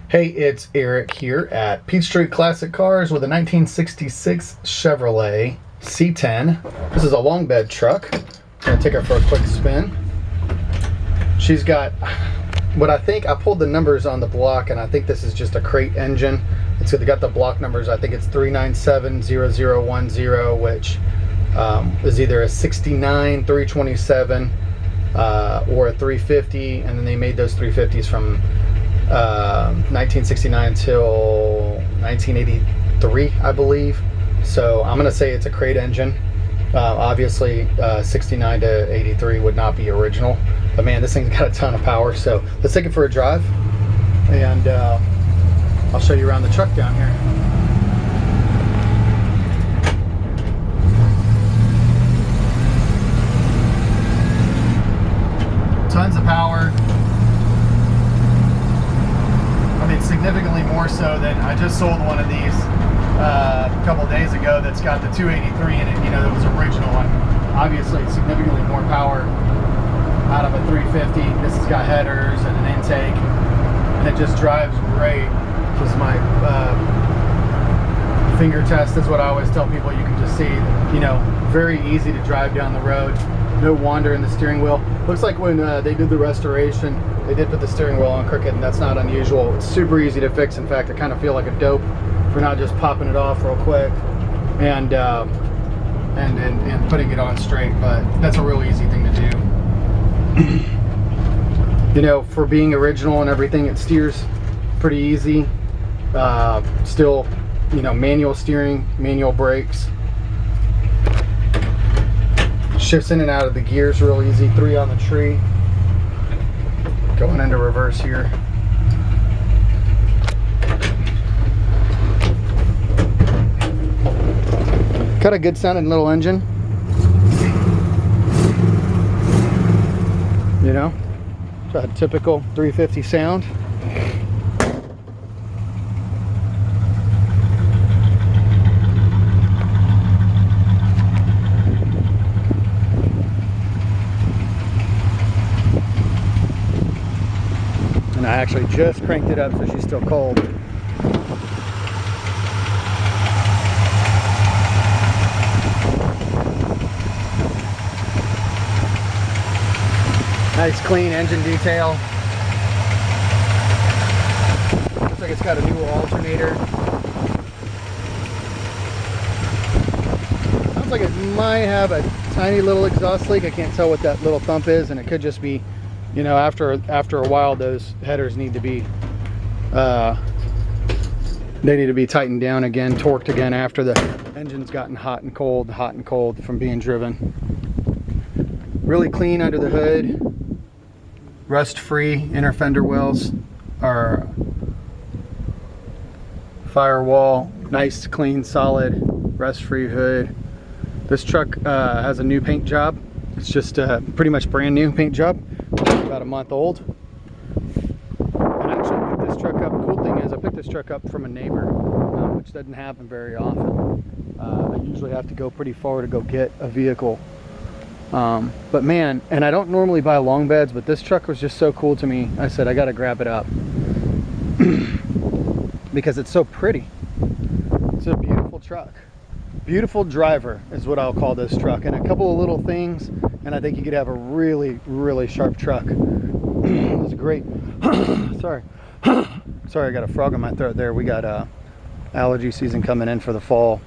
Hey, it's Eric here at Peachtree Classic Cars with a 1966 Chevrolet C-10. This is a long bed truck. I'm gonna take her for a quick spin. She's got what I think, I pulled the numbers on the block, and I think this is just a crate engine. It's got the block numbers. I think it's 3970010, which is either a 69 327 or a 350, and then they made those 350s from 1969 till 1983, I believe. So I'm gonna say it's a crate engine. Obviously 69 to 83 would not be original, but man, this thing's got a ton of power. So let's take it for a drive, and I'll show you around the truck down here. Tons of power. I mean, significantly more so than, I just sold one of these a couple days ago that's got the 283 in it, you know, that was original. And obviously significantly more power out of a 350. This has got headers and an intake, and it just drives great. This is my finger test, is what I always tell people. You can just see, you know, very easy to drive down the road. No wander in the steering wheel. Looks like when they did the restoration, they did put the steering wheel on crooked, and that's not unusual. It's super easy to fix. In fact, I kind of feel like a dope for not just popping it off real quick and putting it on straight, but that's a real easy thing to do. You know, for being original and everything, it steers pretty easy. Still, you know, manual steering, manual brakes. Shifts in and out of the gears real easy. 3 on the tree. Going into reverse here. Got a good sounding little engine. You know, a typical 350 sound. And I actually just cranked it up, so she's still cold. Nice clean engine detail. Looks like it's got a new alternator. Sounds like it might have a tiny little exhaust leak. I can't tell what that little thump is, and it could just be, you know, after a while, those headers need to be tightened down again, torqued again after the engine's gotten hot and cold from being driven. Really clean under the hood. Rust-free inner fender wells are firewall. Nice, clean, solid, rust-free hood. This truck has a new paint job. It's just a pretty much brand new paint job. About a month old. And I actually picked this truck up. The cool thing is I picked this truck up from a neighbor, which doesn't happen very often. I usually have to go pretty far to go get a vehicle. But man, and I don't normally buy long beds, but this truck was just so cool to me. I said I gotta grab it up because it's so pretty. It's a beautiful truck. Beautiful driver is what I'll call this truck, and a couple of little things, and I think you could have a really, really sharp truck. It's great. Sorry, I got a frog in my throat there. We got allergy season coming in for the fall.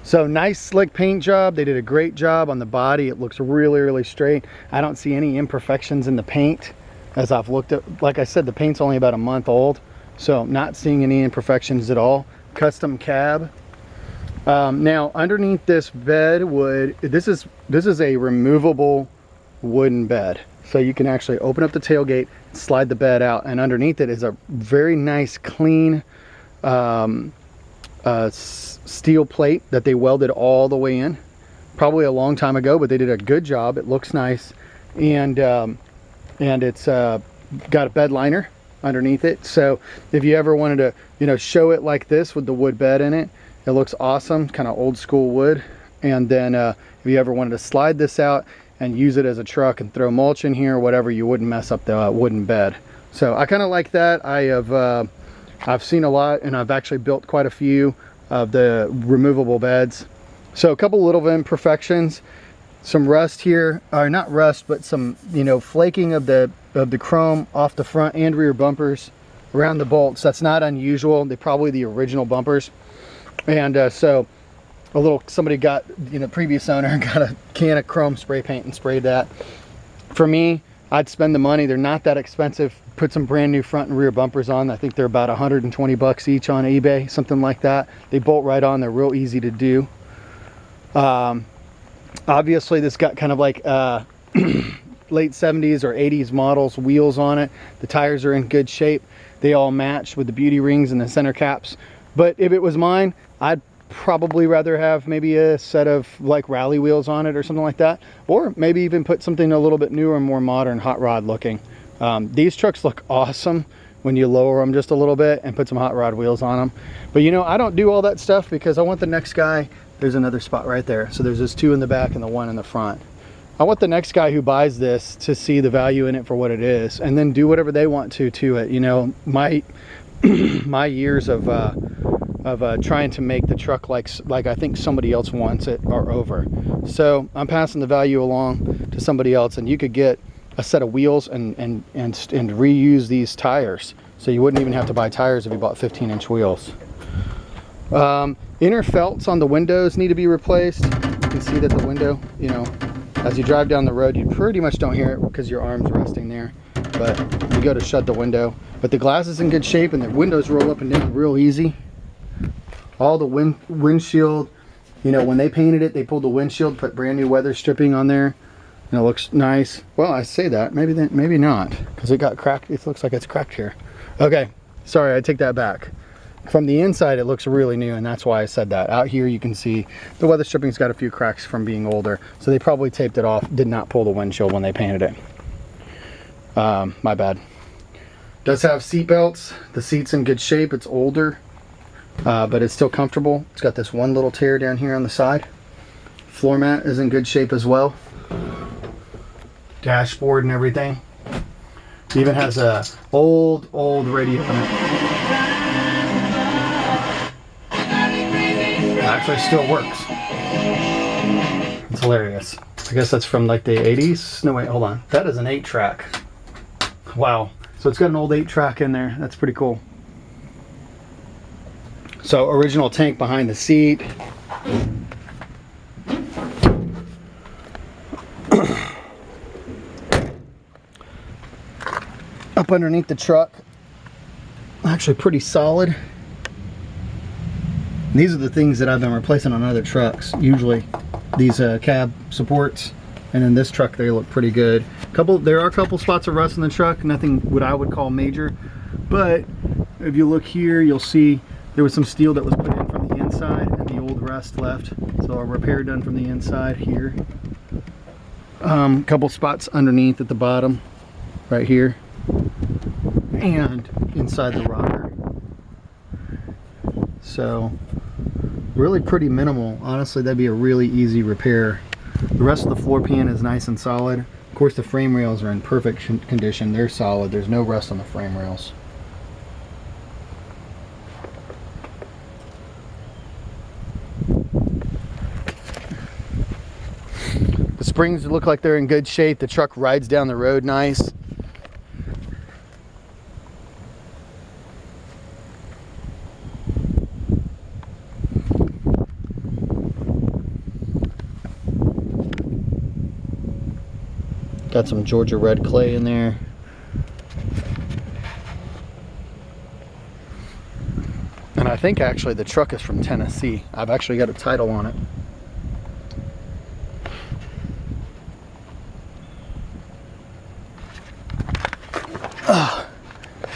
So nice slick paint job. They did a great job on the body. It looks really, really straight. I don't see any imperfections in the paint. As I've looked at, like I said, the paint's only about a month old, so not seeing any imperfections at all. Custom cab. Now underneath this bed this is a removable wooden bed, so you can actually open up the tailgate, slide the bed out, and underneath it is a very nice clean steel plate that they welded all the way in, probably a long time ago, but they did a good job. It looks nice, and it's got a bed liner underneath it. So if you ever wanted to, you know, show it like this with the wood bed in it, it looks awesome, kind of old school wood. And then if you ever wanted to slide this out and use it as a truck and throw mulch in here or whatever, you wouldn't mess up the wooden bed. So I kind of like that. I have I've seen a lot, and I've actually built quite a few of the removable beds. So a couple little imperfections, some rust here, or not rust, but some, you know, flaking of the chrome off the front and rear bumpers around the bolts. That's not unusual. They're probably the original bumpers. And so a little, somebody got, you know, previous owner got a can of chrome spray paint and sprayed that. For me, I'd spend the money. They're not that expensive. Put some brand new front and rear bumpers on. I think they're about 120 bucks each on eBay, something like that. They bolt right on. They're real easy to do. Obviously this got kind of like late 70s or 80s models wheels on it. The tires are in good shape. They all match with the beauty rings and the center caps. But if it was mine, I'd probably rather have maybe a set of like rally wheels on it or something like that, or maybe even put something a little bit newer and more modern, hot rod looking. These trucks look awesome when you lower them just a little bit and put some hot rod wheels on them. But you know, I don't do all that stuff because I want the next guy. There's another spot right there. So there's this 2 in the back and the 1 in the front. I want the next guy who buys this to see the value in it for what it is, and then do whatever they want to it. You know, my my years of trying to make the truck like I think somebody else wants it are over. So I'm passing the value along to somebody else, and you could get a set of wheels and reuse these tires. So you wouldn't even have to buy tires if you bought 15-inch wheels. Inner felts on the windows need to be replaced. You can see that the window, you know, as you drive down the road, you pretty much don't hear it because your arm's resting there. But you go to shut the window. But the glass is in good shape, and the windows roll up and down real easy. All the windshield, you know, when they painted it, they pulled the windshield, put brand new weather stripping on there, and it looks nice. Well, I say that, maybe not, because it got cracked. It looks like it's cracked here. Okay, sorry, I take that back. From the inside, it looks really new, and that's why I said that. Out here, you can see the weather stripping's got a few cracks from being older, so they probably taped it off, did not pull the windshield when they painted it. My bad. Does have seat belts. The seat's in good shape. It's older, but it's still comfortable. It's got this one little tear down here on the side. Floor mat is in good shape as well. Dashboard and everything. It even has a old radio in it. Actually still works. It's hilarious. I guess that's from like the 80s. No, wait, hold on. That is an 8-track. Wow. So it's got an old 8-track in there. That's pretty cool. So original tank behind the seat. Up underneath the truck. Actually pretty solid. These are the things that I've been replacing on other trucks. Usually these cab supports, and in this truck they look pretty good. There are a couple spots of rust in the truck, nothing what I would call major, but if you look here, you'll see there was some steel that was put in from the inside and the old rust left. So a repair done from the inside here. Couple spots underneath at the bottom, right here, and inside the rocker. So really pretty minimal. Honestly, that'd be a really easy repair. The rest of the floor pan is nice and solid. Of course, the frame rails are in perfect condition. They're solid. There's no rust on the frame rails. The springs look like they're in good shape. The truck rides down the road nice. Got some Georgia red clay in there. And I think actually the truck is from Tennessee. I've actually got a title on it.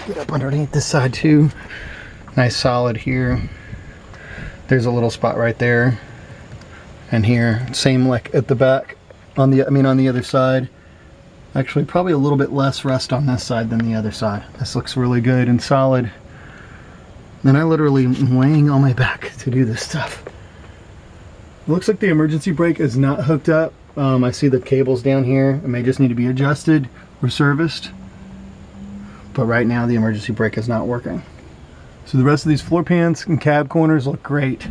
Get up underneath this side too. Nice solid here. There's a little spot right there. And here, same like at the back on the other side. Actually, probably a little bit less rust on this side than the other side. This looks really good and solid. And I literally am laying on my back to do this stuff. It looks like the emergency brake is not hooked up. I see the cables down here. It may just need to be adjusted or serviced. But right now the emergency brake is not working. So the rest of these floor pans and cab corners look great.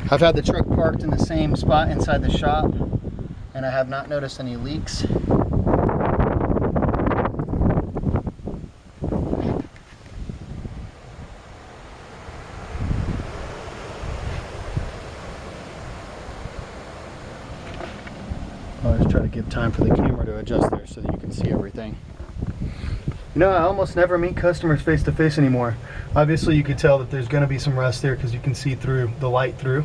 I've had the truck parked in the same spot inside the shop, and I have not noticed any leaks. I'll always try to give time for the camera to adjust there so that you can see everything. You know, I almost never meet customers face to face anymore. Obviously you could tell that there's going to be some rust there because you can see through the light through.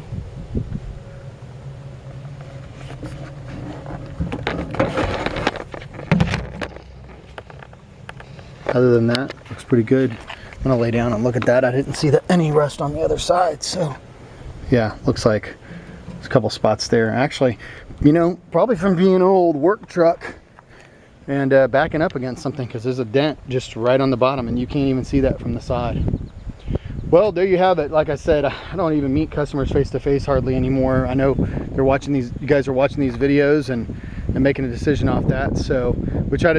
Other than that, looks pretty good. I'm going to lay down and look at that. I didn't see any rust on the other side, so yeah, looks like there's a couple spots there. Actually, you know, probably from being an old work truck and backing up against something, because there's a dent just right on the bottom and you can't even see that from the side. Well, there you have it. Like I said, I don't even meet customers face to face hardly anymore. I know they're watching these, you guys are watching these videos and making a decision off that. So I try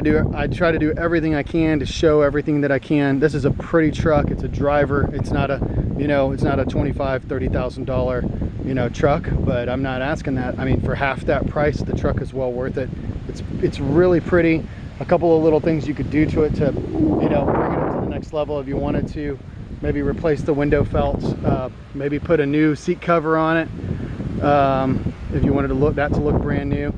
to do everything I can to show everything that I can. This is a pretty truck. It's a driver. It's not a, you know, it's not a $25,000, $30,000, you know, truck, but I'm not asking that. I mean, for half that price, the truck is well worth it. It's really pretty. A couple of little things you could do to it to, you know, bring it up to the next level if you wanted to. Maybe replace the window felts, maybe put a new seat cover on it if you wanted to look brand new.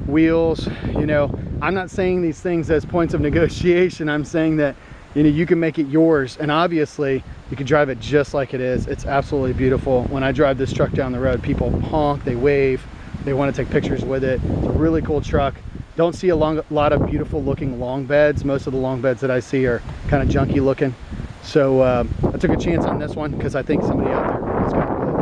Wheels, you know, I'm not saying these things as points of negotiation. I'm saying that, you know, you can make it yours, and obviously you can drive it just like it is. It's absolutely beautiful. When I drive this truck down the road, people honk, they wave, they want to take pictures with it. It's a really cool truck. Don't see a lot of beautiful looking long beds. Most of the long beds that I see are kind of junky looking. So I took a chance on this one because I think somebody out there is going to really